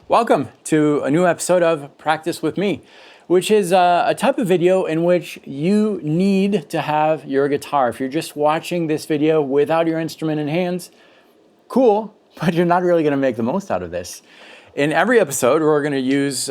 Welcome to a new episode of Practice with Me, which is a type of video in which you need to have your guitar. If you're just watching this video without your instrument in hands, cool, but you're not really going to make the most out of this. In every episode, we're going to use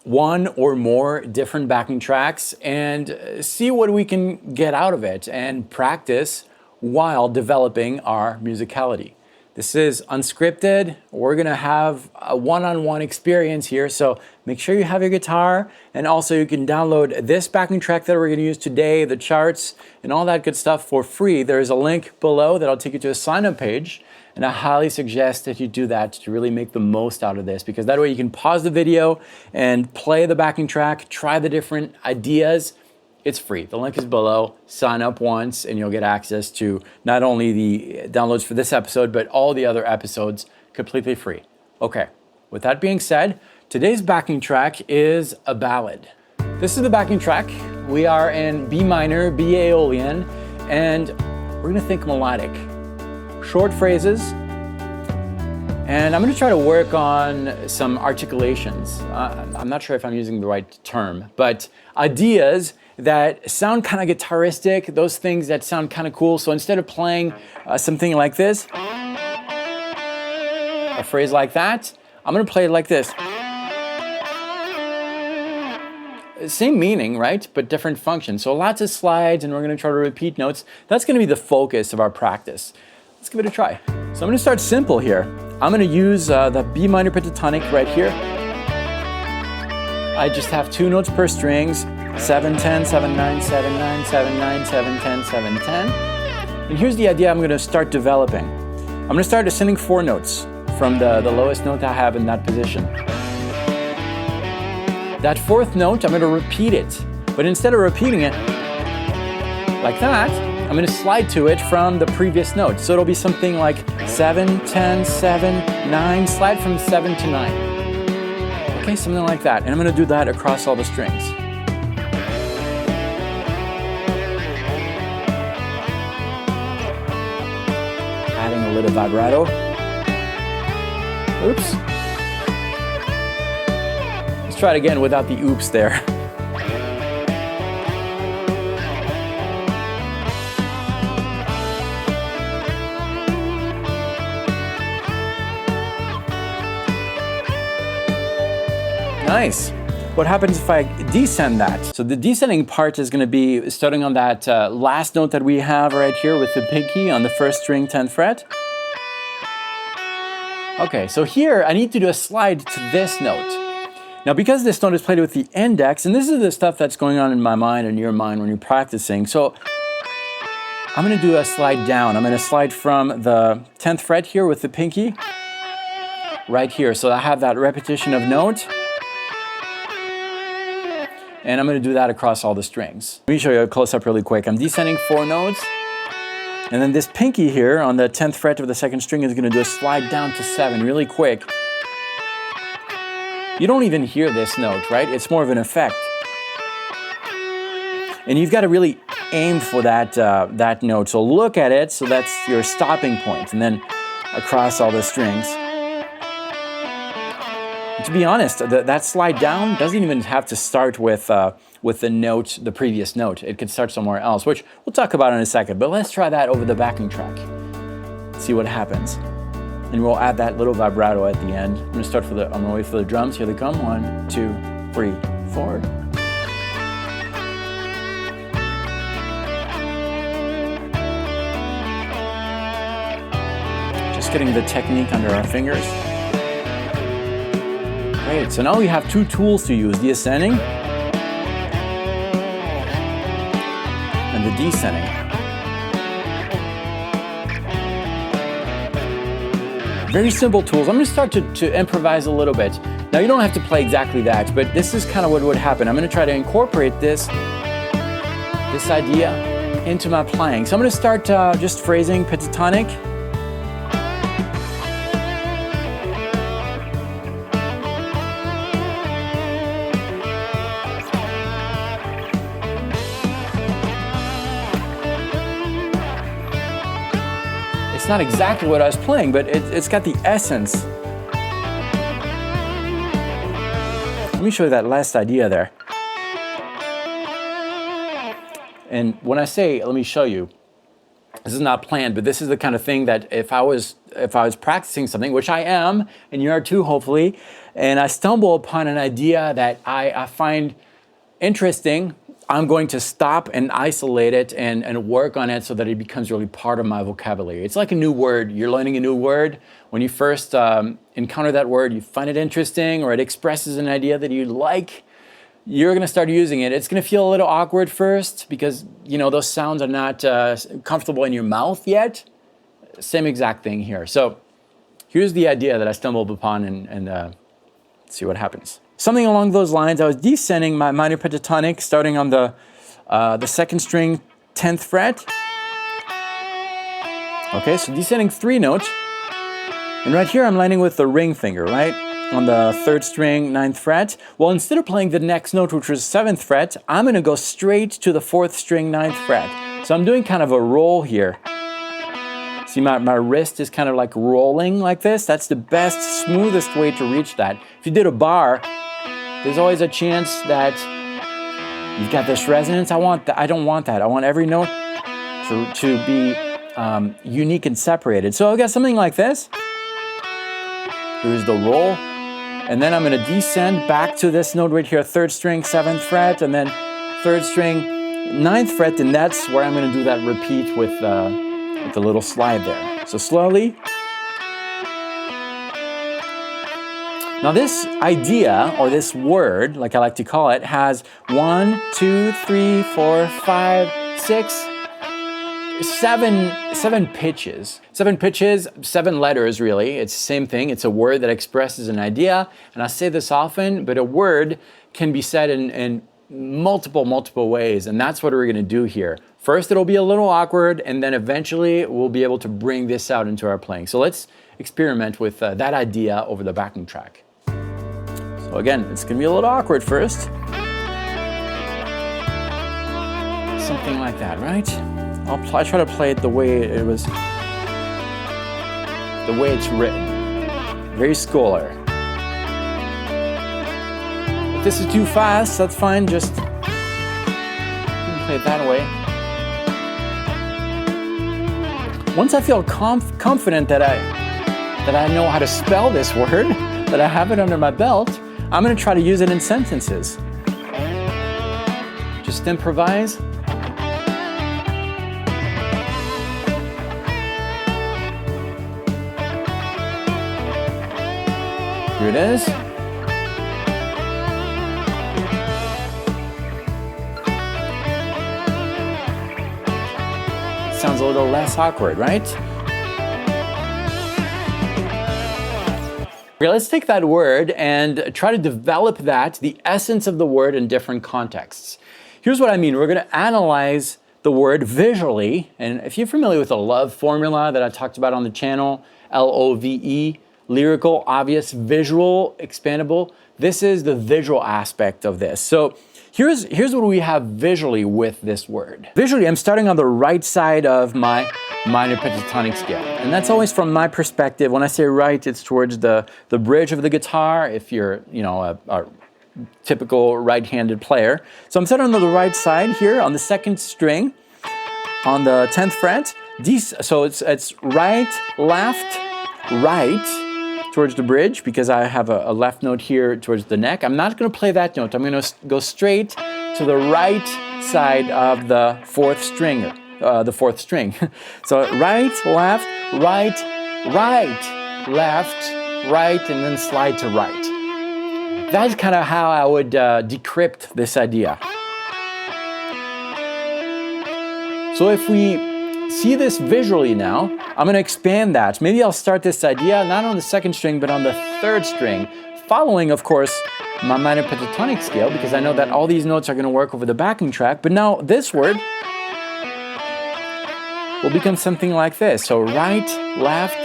one or more different backing tracks and see what we can get out of it and practice while developing our musicality. This is unscripted. We're going to have a one-on-one experience here, so make sure you have your guitar, and also you can download this backing track that we're going to use today, the charts, and all that good stuff for free. There is a link below that'll take you to a sign-up page, and I highly suggest that you do that to really make the most out of this, because that way you can pause the video and play the backing track, try the different ideas. It's free. The link is below. Sign up once and you'll get access to not only the downloads for this episode, but all the other episodes completely free. Okay, with that being said, today's backing track is a ballad. This is the backing track. We are in B minor, B Aeolian, and we're gonna think melodic. Short phrases, and I'm gonna try to work on some articulations. I'm not sure if I'm using the right term, but ideas that sound kind of guitaristic, those things that sound kind of cool. So instead of playing something like this, a phrase like that, I'm gonna play it like this. Same meaning, right? But different function. So lots of slides, and we're gonna try to repeat notes. That's gonna be the focus of our practice. Let's give it a try. So I'm gonna start simple here. I'm gonna use the B minor pentatonic right here. I just have 2 notes per strings, 7, 10, 7, 9, 7, 9, 7, 9, 7, 10, 7, 10. And here's the idea I'm going to start developing. I'm going to start ascending 4 notes from the lowest note I have in that position. That 4th note, I'm going to repeat it. But instead of repeating it like that, I'm going to slide to it from the previous note. So it'll be something like 7, 10, 7, 9, slide from 7 to 9. Okay, something like that. And I'm going to do that across all the strings. Adding a little vibrato. Oops. Let's try it again without the oops there. Nice. What happens if I descend that? So the descending part is going to be starting on that last note that we have right here with the pinky on the 1st string, 10th fret. Okay, so here I need to do a slide to this note. Now because this note is played with the index, and this is the stuff that's going on in my mind and your mind when you're practicing, so I'm going to do a slide down. I'm going to slide from the 10th fret here with the pinky right here. So I have that repetition of note. And I'm going to do that across all the strings. Let me show you a close-up really quick. I'm descending 4 notes, and then this pinky here on the 10th fret of the 2nd string is going to do a slide down to 7 really quick. You don't even hear this note, right? It's more of an effect. And you've got to really aim for that note. So look at it, so that's your stopping point, and then across all the strings. To be honest, that slide down doesn't even have to start with the note, the previous note. It could start somewhere else, which we'll talk about in a second. But let's try that over the backing track. See what happens. And we'll add that little vibrato at the end. I'm gonna wait for the drums. Here they come. 1, 2, 3, 4. Just getting the technique under our fingers. Great, so now we have 2 tools to use, the ascending and the descending. Very simple tools. I'm going to start to improvise a little bit. Now you don't have to play exactly that, but this is kind of what would happen. I'm going to try to incorporate this idea into my playing. So I'm going to start just phrasing pentatonic. It's not exactly what I was playing, but it's got the essence. Let me show you that last idea there. And when I say, let me show you, this is not planned, but this is the kind of thing that if I was practicing something, which I am, and you are too, hopefully, and I stumble upon an idea that I find interesting, I'm going to stop and isolate it and work on it so that it becomes really part of my vocabulary. It's like a new word. You're learning a new word. When you first encounter that word, you find it interesting or it expresses an idea that you like, you're going to start using it. It's going to feel a little awkward first because, you know, those sounds are not comfortable in your mouth yet. Same exact thing here. So here's the idea that I stumbled upon and see what happens. Something along those lines. I was descending my minor pentatonic starting on the second string, 10th fret. Okay, so descending 3 notes. And right here I'm landing with the ring finger, right? On the 3rd string, 9th fret. Well, instead of playing the next note, which was 7th fret, I'm gonna go straight to the 4th string, 9th fret. So I'm doing kind of a roll here. See, my wrist is kind of like rolling like this. That's the best, smoothest way to reach that. If you did a bar, there's always a chance that you've got this resonance. I don't want that. I want every note to be unique and separated. So I've got something like this. Here's the roll. And then I'm going to descend back to this note right here, 3rd string, 7th fret, and then 3rd string, 9th fret, and that's where I'm going to do that repeat with the little slide there. So slowly. Now this idea, or this word, like I like to call it, has 1, 2, 3, 4, 5, 6, 7 pitches. 7 pitches, 7 letters really. It's the same thing. It's a word that expresses an idea. And I say this often, but a word can be said in multiple ways. And that's what we're going to do here. First, it'll be a little awkward, and then eventually we'll be able to bring this out into our playing. So let's experiment with that idea over the backing track. So again, it's going to be a little awkward first. Something like that, right? I try to play it the way it was, the way it's written. Very scholar. If this is too fast, that's fine. Just you can play it that way. Once I feel confident that I know how to spell this word, that I have it under my belt, I'm going to try to use it in sentences. Just improvise. Here it is. It sounds a little less awkward, right? Okay, let's take that word and try to develop the essence of the word in different contexts. Here's what I mean. We're going to analyze the word visually. And if you're familiar with the love formula that I talked about on the channel, LOVE, lyrical, obvious, visual, expandable, this is the visual aspect of this. So here's what we have visually with this word. Visually, I'm starting on the right side of my minor pentatonic scale. And that's always from my perspective. When I say right, it's towards the bridge of the guitar, if you're, you know, a typical right-handed player. So I'm starting on the right side here on the 2nd string, on the 10th fret. So it's right, left, right, towards the bridge, because I have a left note here towards the neck. I'm not going to play that note. I'm going to go straight to the right side of the 4th string, the 4th string. So right, left, right, right, left, right, and then slide to right. That's kind of how I would decrypt this idea. So if we see this visually now, I'm going to expand that. Maybe I'll start this idea not on the 2nd string, but on the 3rd string, following, of course, my minor pentatonic scale, because I know that all these notes are going to work over the backing track. But now this word will become something like this. So right, left,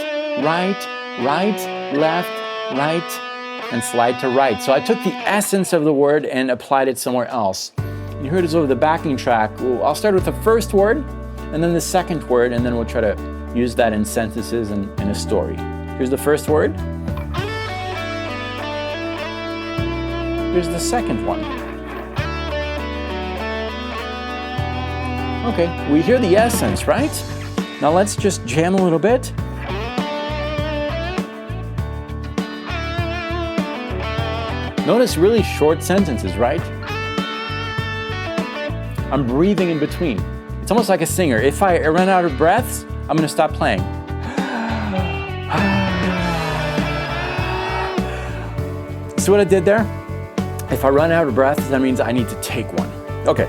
right, right, left, right, and slide to right. So I took the essence of the word and applied it somewhere else. You heard this over the backing track. I'll start with the first word, and then the second word, and then we'll try to use that in sentences and in a story. Here's the first word. Here's the second one. Okay, we hear the essence, right? Now let's just jam a little bit. Notice really short sentences, right? I'm breathing in between. It's almost like a singer. If I run out of breaths, I'm gonna stop playing. See what I did there? If I run out of breath, that means I need to take one. Okay,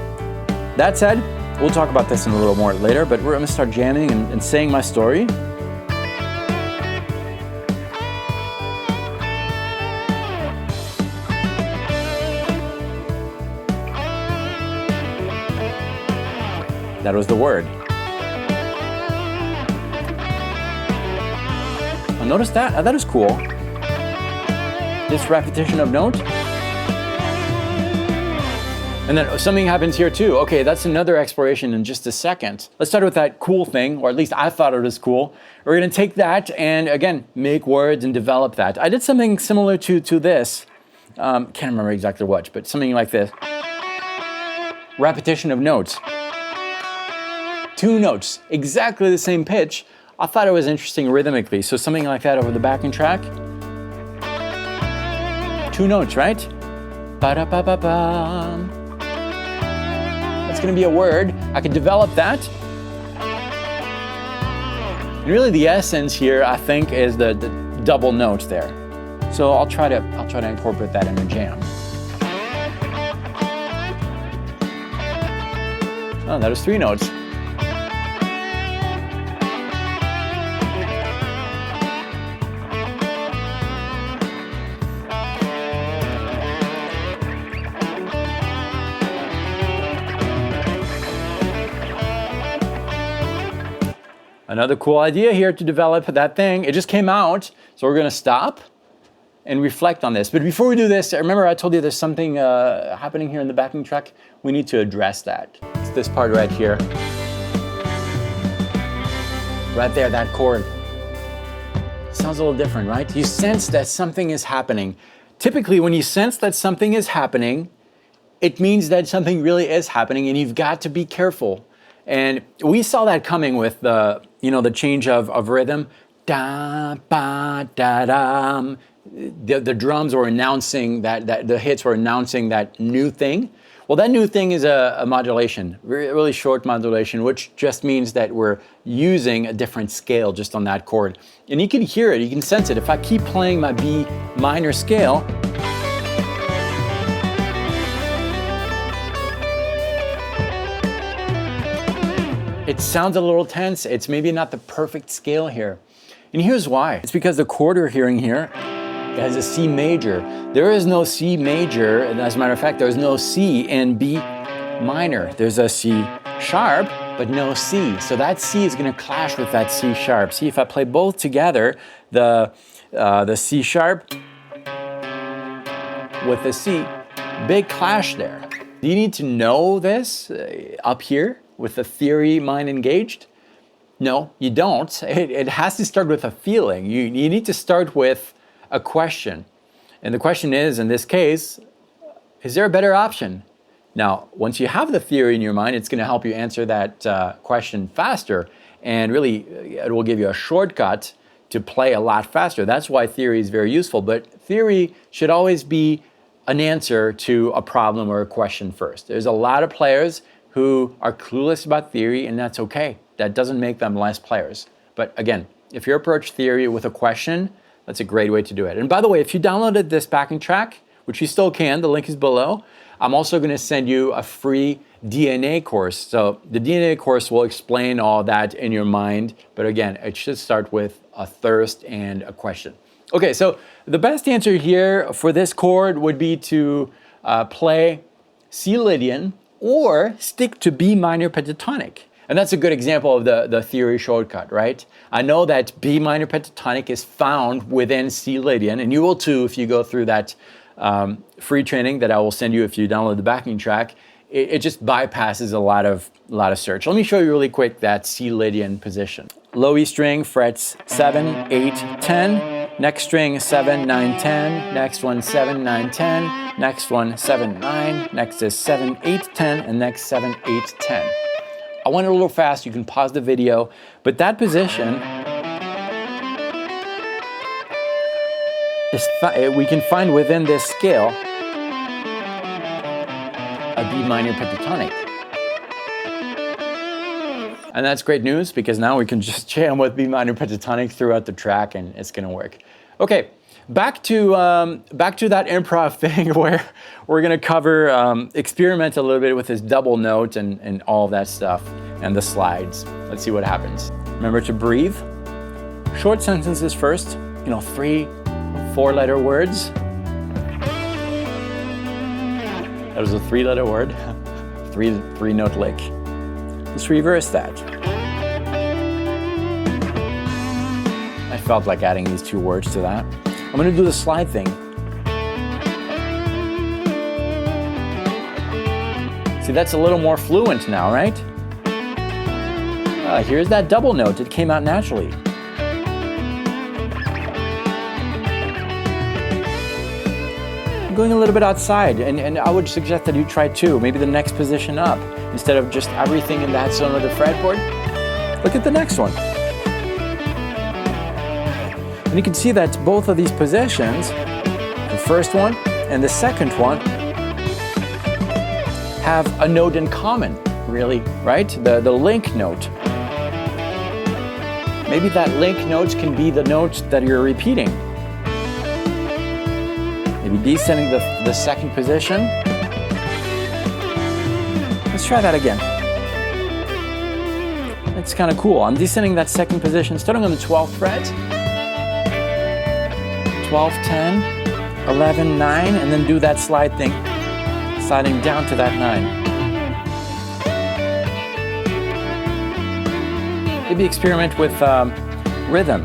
that said, we'll talk about this in a little more later, but I'm gonna start jamming and saying my story. That was the word. Oh, notice that? Oh, that is cool. This repetition of note. And then something happens here too. Okay, that's another exploration in just a second. Let's start with that cool thing, or at least I thought it was cool. We're gonna take that and again, make words and develop that. I did something similar to this. Can't remember exactly what, but something like this. Repetition of notes. 2 notes, exactly the same pitch. I thought it was interesting rhythmically. So something like that over the backing track. 2 notes, right? Ba-da-ba-ba-bam. That's gonna be a word. I could develop that. And really the essence here, I think, is the double notes there. So I'll try to incorporate that in a jam. Oh, that was 3 notes. Another cool idea here to develop that thing. It just came out, so we're gonna stop and reflect on this. But before we do this, remember I told you there's something happening here in the backing track? We need to address that. It's this part right here. Right there, that chord. Sounds a little different, right? You sense that something is happening. Typically, when you sense that something is happening, it means that something really is happening and you've got to be careful. And we saw that coming with the change of rhythm. Da, ba, da, da. The drums were announcing that the hits were announcing that new thing. Well, that new thing is a modulation, really short modulation, which just means that we're using a different scale just on that chord. And you can hear it, you can sense it. If I keep playing my B minor scale, it sounds a little tense. It's maybe not the perfect scale here. And here's why. It's because the chord we're hearing here has a C major. There is no C major, and as a matter of fact, there's no C in B minor. There's a C sharp, but no C. So that C is gonna clash with that C sharp. See, if I play both together, the C sharp with the C, big clash there. Do you need to know this up here? With the theory mind engaged? No, you don't. It has to start with a feeling. You need to start with a question. And the question is, in this case, is there a better option? Now, once you have the theory in your mind, it's going to help you answer that question faster. And really, it will give you a shortcut to play a lot faster. That's why theory is very useful. But theory should always be an answer to a problem or a question first. There's a lot of players who are clueless about theory, and that's okay. That doesn't make them less players. But again, if you approach theory with a question, that's a great way to do it. And by the way, if you downloaded this backing track, which you still can, the link is below, I'm also gonna send you a free DNA course. So the DNA course will explain all that in your mind, but again, it should start with a thirst and a question. Okay, so the best answer here for this chord would be to play C Lydian or stick to B minor pentatonic. And that's a good example of the theory shortcut, right? I know that B minor pentatonic is found within C Lydian, and you will too if you go through that free training that I will send you if you download the backing track. It just bypasses a lot of search. Let me show you really quick that C Lydian position. Low E string, frets 7, 8, 10, Next string 7, 9, 10. Next one 7, 9, 10. Next one 7, 9. Next is 7, 8, 10. And next 7, 8, 10. I went a little fast. You can pause the video. But that position is we can find within this scale a B minor pentatonic. And that's great news because now we can just jam with B minor pentatonic throughout the track and it's gonna work. Okay, back to that improv thing where we're gonna cover, experiment a little bit with this double note and all of that stuff and the slides. Let's see what happens. Remember to breathe. Short sentences first, 3, 4-letter words. That was a 3-letter word, three note lick. Let's reverse that. I felt like adding these 2 words to that. I'm gonna do the slide thing. See, that's a little more fluent now, right? Here's that double note. It came out naturally. I'm going a little bit outside, and I would suggest that you try too. Maybe the next position up. Instead of just everything in that zone of the fretboard, look at the next one. And you can see that both of these positions, the first one and the second one, have a note in common, really, right? The link note. Maybe that link note can be the note that you're repeating. Maybe descending the second position. Let's try that again. That's kind of cool. I'm descending that second position, starting on the 12th fret. 12, 10, 11, 9, and then do that slide thing, sliding down to that 9. Maybe experiment with rhythm.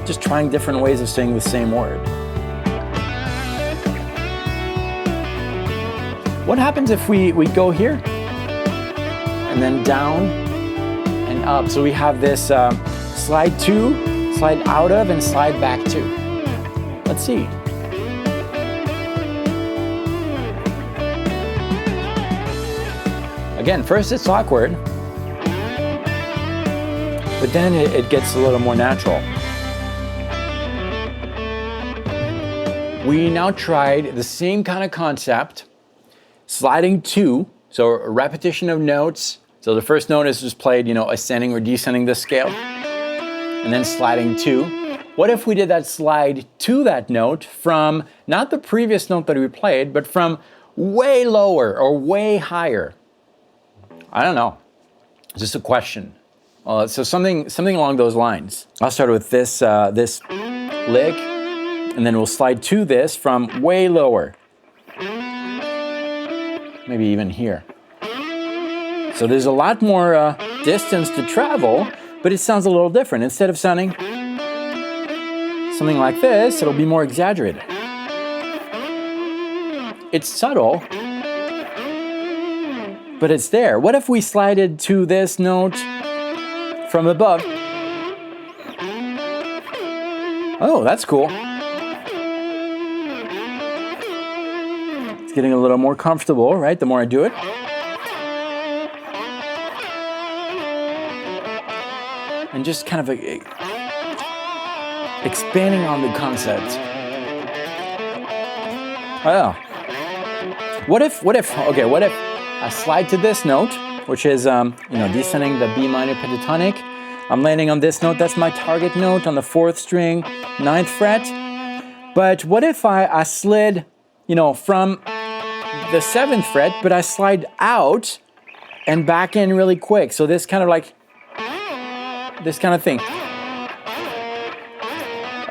Just trying different ways of saying the same word. What happens if we go here and then down and up? So we have this slide to, slide out of, and slide back to. Let's see. Again, first it's awkward, but then it gets a little more natural. We now tried the same kind of concept, sliding 2, so a repetition of notes. So the first note is just played, ascending or descending the scale, and then sliding 2. What if we did that slide to that note from not the previous note that we played, but from way lower or way higher? I don't know. It's just a question. So something along those lines. I'll start with this lick. And then we'll slide to this from way lower. Maybe even here. So there's a lot more distance to travel, but it sounds a little different. Instead of sounding something like this, it'll be more exaggerated. It's subtle, but it's there. What if we slided to this note from above? Oh, that's cool. Getting a little more comfortable, right? The more I do it. And just kind of expanding on the concept. Oh. What if I slide to this note, which is, descending the B minor pentatonic. I'm landing on this note. That's my target note on the 4th string, 9th fret. But what if I slid, from the 7th fret, but I slide out and back in really quick. So this kind of thing.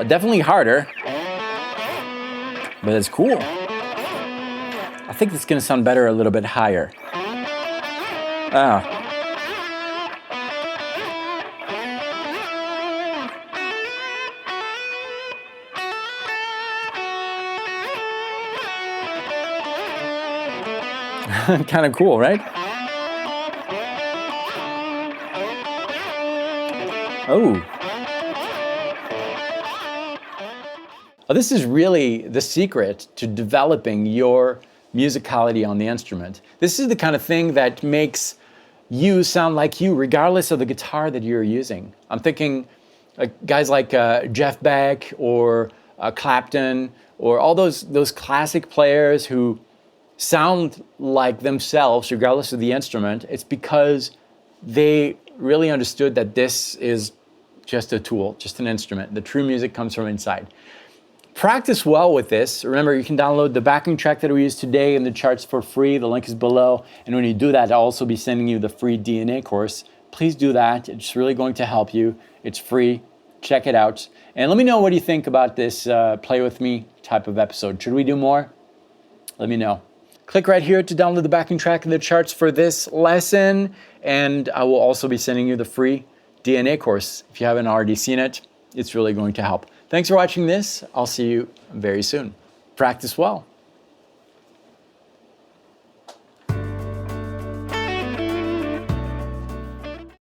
Definitely harder, but it's cool. I think it's gonna sound better a little bit higher. Kind of cool, right? Oh. Well, this is really the secret to developing your musicality on the instrument. This is the kind of thing that makes you sound like you, regardless of the guitar that you're using. I'm thinking guys like Jeff Beck or Clapton, or all those classic players who sound like themselves regardless of the instrument. It's because they really understood that this is just a tool, just an instrument. The true music comes from inside. Practice well with this. Remember, you can download the backing track that we used today in the charts for free. The link is below. And when you do that, I'll also be sending you the free DNA course. Please do that. It's really going to help you. It's free. Check it out. And let me know what you think about this play with me type of episode. Should we do more? Let me know. Click right here to download the backing track and the charts for this lesson. And I will also be sending you the free DNA course. If you haven't already seen it, it's really going to help. Thanks for watching this. I'll see you very soon. Practice well.